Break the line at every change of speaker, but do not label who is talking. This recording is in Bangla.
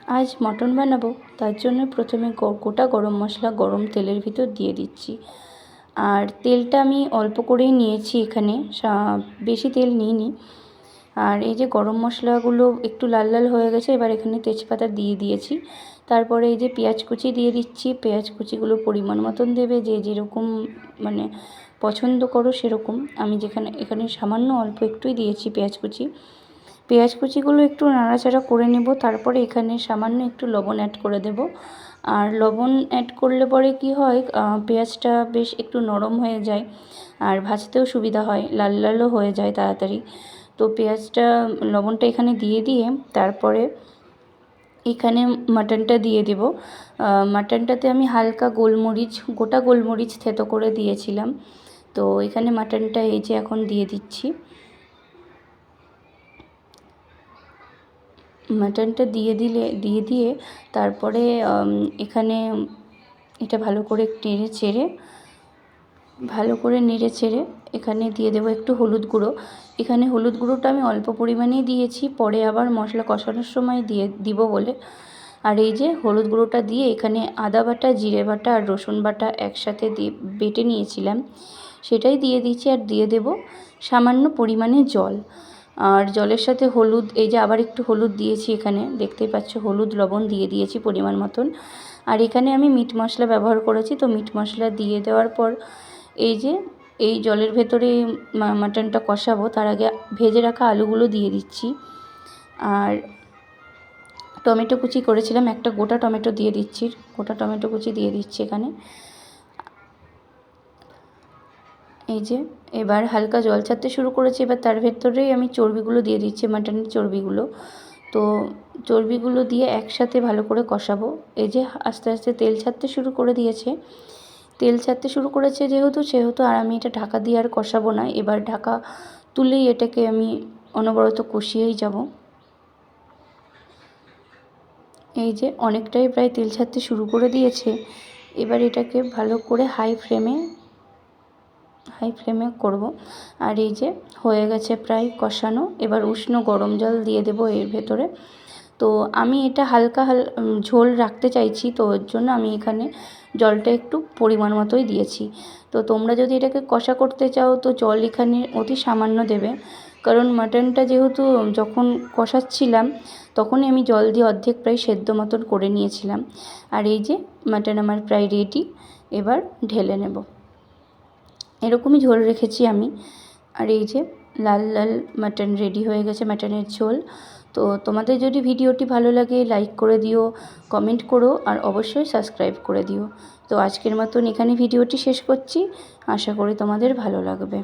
আজ মটন বানাবো, তার জন্য প্রথমে গোটা গরম মশলা গরম তেলের ভিতর দিয়ে দিচ্ছি। আর তেলটা আমি অল্প করেই নিয়েছি এখানে, বেশি তেল নিইনি। আর এই যে গরম মশলাগুলো একটু লাল লাল হয়ে গেছে, এবার এখানে তেজপাতা দিয়ে দিয়েছি। তারপরে এই যে পেঁয়াজ কুচি দিয়ে দিচ্ছি। পেঁয়াজ কুচিগুলো পরিমাণ মতন দেবে, যে যেরকম মানে পছন্দ করো সেরকম। আমি এখানে সামান্য অল্প একটুই দিয়েছি পেঁয়াজ কুচি। পেঁয়াজ কুচিগুলো একটু নাড়াচাড়া করে নেব। তারপরে এখানে সামান্য একটু লবণ অ্যাড করে দেব। আর লবণ অ্যাড করলে পরে কি হয়, পেঁয়াজটা বেশ একটু নরম হয়ে যায় আর ভাজতেও সুবিধা হয়, লাল লালও হয়ে যায় তাড়াতাড়ি। তো লবণটা এখানে দিয়ে তারপরে এখানে মাটনটা দিয়ে দেব। মাটনটাতে আমি হালকা গোটা গোলমরিচ থেতো করে দিয়েছিলাম। তো এখানে মাটনটা এই যে এখন দিয়ে দিচ্ছি। মাটনটা দিয়ে তারপরে এখানে এটা ভালো করে নেড়ে চেড়ে এখানে দিয়ে দেবো একটু হলুদ গুঁড়ো। এখানে হলুদ গুঁড়োটা আমি অল্প পরিমাণেই দিয়েছি, পরে আবার মশলা কষানোর সময় দিব বলে। আর এই যে হলুদ গুঁড়োটা দিয়ে এখানে আদা বাটা, জিরে বাটা আর রসুন বাটা একসাথে বেটে নিয়েছিলাম, সেটাই দিয়ে দিচ্ছি। আর দিয়ে দেব সামান্য পরিমাণে জল। আর জলের সাথে হলুদ, এই যে আবার একটু হলুদ দিয়েছি এখানে, দেখতেই পাচ্ছ হলুদ লবণ দিয়ে দিয়েছি পরিমাণ মতন। আর এখানে আমি মিট মশলা ব্যবহার করেছি। তো মিট মশলা দিয়ে দেওয়ার পর এই জলের ভেতরে মাটনটা কষাবো, তার আগে ভেজে রাখা আলুগুলো দিয়ে দিচ্ছি। আর টমেটো কুচি করেছিলাম, একটা গোটা টমেটো দিয়ে দিচ্ছি, গোটা টমেটো কুচি দিয়ে দিচ্ছি এখানে। এই যে এবার হালকা জল ছাড়তে শুরু করেছি, এবার তার ভেতরেই আমি চর্বিগুলো দিয়ে দিচ্ছি, মাটনের চর্বিগুলো। তো চর্বিগুলো দিয়ে একসাথে ভালো করে কষাবো। এই যে আস্তে আস্তে তেল ছাড়তে শুরু করেছে সেহেতু আর আমি এটা ঢাকা দিয়ে আর কষাবো না। এবার ঢাকা তুলেই এটাকে আমি অনবরত কষিয়েই যাব। এই যে অনেকটাই প্রায় তেল ছাড়তে শুরু করে দিয়েছে। এবার এটাকে ভালো করে হাই ফ্লেমে করব। আর এই যে হয়ে গেছে প্রায় কষানো। এবার উষ্ণ গরম জল দিয়ে দেব এর ভেতরে। তো আমি এটা হালকা ঝোল রাখতে চাইছি, তো ওর জন্য আমি এখানে জলটা একটু পরিমাণ মতোই দিয়েছি। তো তোমরা যদি এটাকে কষা করতে চাও তো জল এখানে অতি সামান্য দেবে, কারণ মাটনটা যেহেতু যখন কষাচ্ছিলাম তখনই আমি জল দিয়ে অর্ধেক প্রায় সেদ্ধ মতন করে নিয়েছিলাম। আর এই যে মাটন আমার প্রায় রেডি, এবার ঢেলে নেব। এরকমই ঝোল রেখেছি আমি। আর এই যে লাল লাল মাটন রেডি হয়ে গেছে, মাটনের ঝোল। তো তোমাদের যদি ভিডিওটি ভালো লাগে লাইক করে দিও, কমেন্ট করো আর অবশ্যই সাবস্ক্রাইব করে দিও। তো আজকের মতন এখানে ভিডিওটি শেষ করছি, আশা করি তোমাদের ভালো লাগবে।